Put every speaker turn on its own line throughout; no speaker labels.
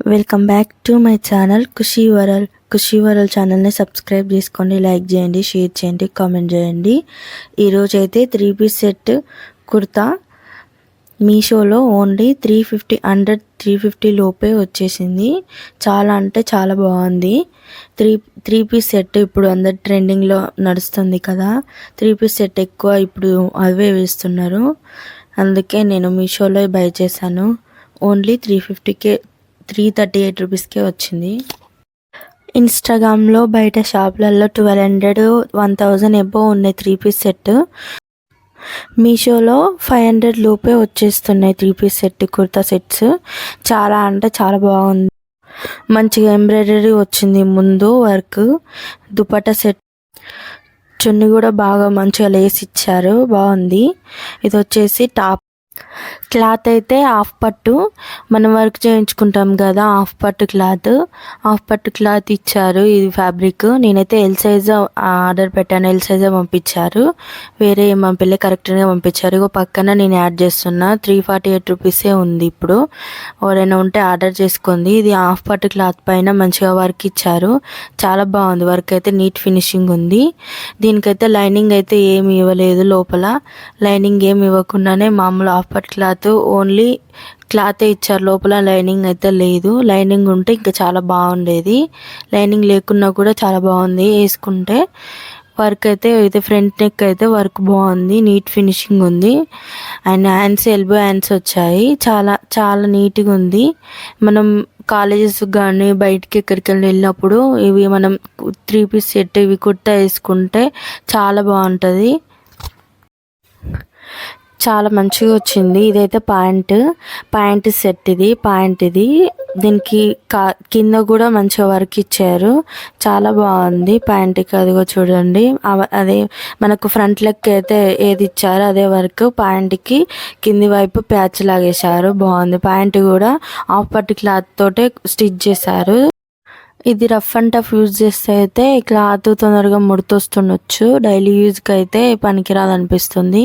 Welcome back to my channel Khushi world ఛానల్ని సబ్స్క్రైబ్ చేసుకోండి, లైక్ చేయండి, షేర్ చేయండి, కామెంట్ చేయండి. ఈరోజు అయితే 3 పీస్ సెట్ కుర్తా మీషోలో ఓన్లీ 350 లోపే వచ్చేసింది. చాలా అంటే చాలా బాగుంది. త్రీ పీస్ సెట్ ఇప్పుడు అందరు ట్రెండింగ్లో నడుస్తుంది కదా. 3 పీస్ సెట్ ఎక్కువ ఇప్పుడు అవే వేస్తున్నారు. అందుకే నేను మీషోలో బై చేశాను. ఓన్లీ 350కే 338 రూపీస్కే వచ్చింది. ఇన్స్టాగ్రామ్లో బయట షాప్లలో 1200 1000 ఎబో ఉన్నాయి 3 పీస్ సెట్. మీషోలో 500 లోపే వచ్చేస్తున్నాయి 3 పీస్ సెట్ కుర్తా సెట్స్. చాలా అంటే చాలా బాగుంది. మంచిగా ఎంబ్రాయిడరీ వచ్చింది ముందు వర్క్. దుపట్టా సెట్ చున్నీ కూడా బాగా మంచిగా లేసి ఇచ్చారు, బాగుంది. ఇది వచ్చేసి టాప్. క్లాత్ అయితే హాఫ్ పట్టు, మనం వర్క్ చేయించుకుంటాం కదా, హాఫ్ పట్టు క్లాత్ ఇచ్చారు. ఇది ఫ్యాబ్రిక్. నేనైతే ఎల్ సైజ్ ఆర్డర్ పెట్టాను, ఎల్ సైజే పంపించారు, వేరే ఏం పంపిలే, కరెక్ట్గా పంపించారు. ఇగో పక్కన నేను యాడ్ చేస్తున్నా. 348 రూపీసే ఉంది. ఇప్పుడు ఎవరైనా ఉంటే ఆర్డర్ చేసుకోండి. ఇది హాఫ్ పట్టు క్లాత్ పైన మంచిగా వర్క్ ఇచ్చారు, చాలా బాగుంది. వర్క్ అయితే నీట్ ఫినిషింగ్ ఉంది. దీనికైతే లైనింగ్ అయితే ఏమి ఇవ్వలేదు, లోపల లైనింగ్ ఏమి ఇవ్వకుండానే మామూలు హాఫ్ పట్టు క్లాత్, ఓన్లీ క్లాతే ఇచ్చారు, లోపల లైనింగ్ అయితే లేదు. లైనింగ్ ఉంటే ఇంకా చాలా బాగుండేది. లైనింగ్ లేకున్నా కూడా చాలా బాగుంది వేసుకుంటే. వర్క్ అయితే ఫ్రంట్ నెక్ అయితే వర్క్ బాగుంది, నీట్ ఫినిషింగ్ ఉంది. అండ్ హ్యాండ్స్ ఎల్బో హ్యాండ్స్ వచ్చాయి, చాలా చాలా నీట్గా ఉంది. మనం కాలేజెస్ కానీ బయటికి ఎక్కడికి వెళ్ళినప్పుడు ఇవి మనం 3 పీస్ సెట్ ఇవి కుర్తా వేసుకుంటే చాలా బాగుంటుంది, చాలా మంచిగా వచ్చింది. ఇదైతే ప్యాంట్ సెట్. ఇది దీనికి కింద కూడా మంచిగా వర్క్ ఇచ్చారు, చాలా బాగుంది. ప్యాంట్కి అదిగో చూడండి, అదే మనకు ఫ్రంట్ లెక్ అయితే ఏది ఇచ్చారో అదే వర్క్ ప్యాంట్కి కింది వైపు ప్యాచ్ లాగేశారు, బాగుంది. ప్యాంట్ కూడా హాఫ్ పట్టు క్లాత్ తోటే స్టిచ్ చేశారు. ఇది రఫ్ అండ్ టఫ్ యూజ్ చేస్తే అయితే క్లాత్ తొందరగా ముడతొస్తుండొచ్చు, డైలీ యూజ్కి అయితే పనికిరాదు అనిపిస్తుంది.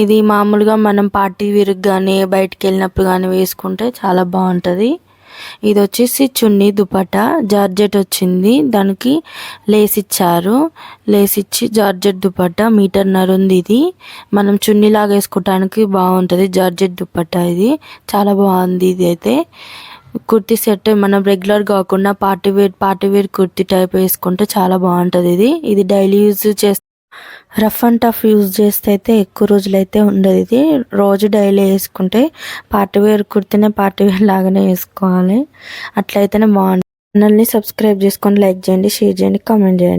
ఇది మామూలుగా మనం పార్టీ వేర్కి కానీ బయటికి వెళ్ళినప్పుడు కానీ వేసుకుంటే చాలా బాగుంటుంది. ఇది వచ్చేసి చున్నీ దుపట్టా జార్జెట్ వచ్చింది, దానికి లేస్ ఇచ్చారు, లేస్ ఇచ్చి జార్జెట్ దుపట్టా 1.5 మీటర్ ఉంది. ఇది మనం చున్నీ లాగా వేసుకోవటానికి బాగుంటుంది జార్జెట్ దుపట్టా. ఇది చాలా బాగుంది. ఇది అయితే కుర్తీ సెట్ మనం రెగ్యులర్ కాకుండా పార్టీ వేర్ కుర్తీ టైప్ వేసుకుంటే చాలా బాగుంటుంది. ఇది డైలీ యూజ్ చేస్తే, రఫ్ అండ్ టఫ్ యూజ్ చేస్తే అయితే ఎక్కువ రోజులైతే ఉండదు. ఇది రోజు డైలీ వేసుకుంటే పార్టీ వేర్ కుర్తీనే పార్టీ వేర్ లాగానే వేసుకోవాలి, అట్లయితేనే బాగుంటుంది. ఛానల్ని సబ్స్క్రైబ్ చేసుకోండి, లైక్ చేయండి, షేర్ చేయండి, కామెంట్ చేయండి.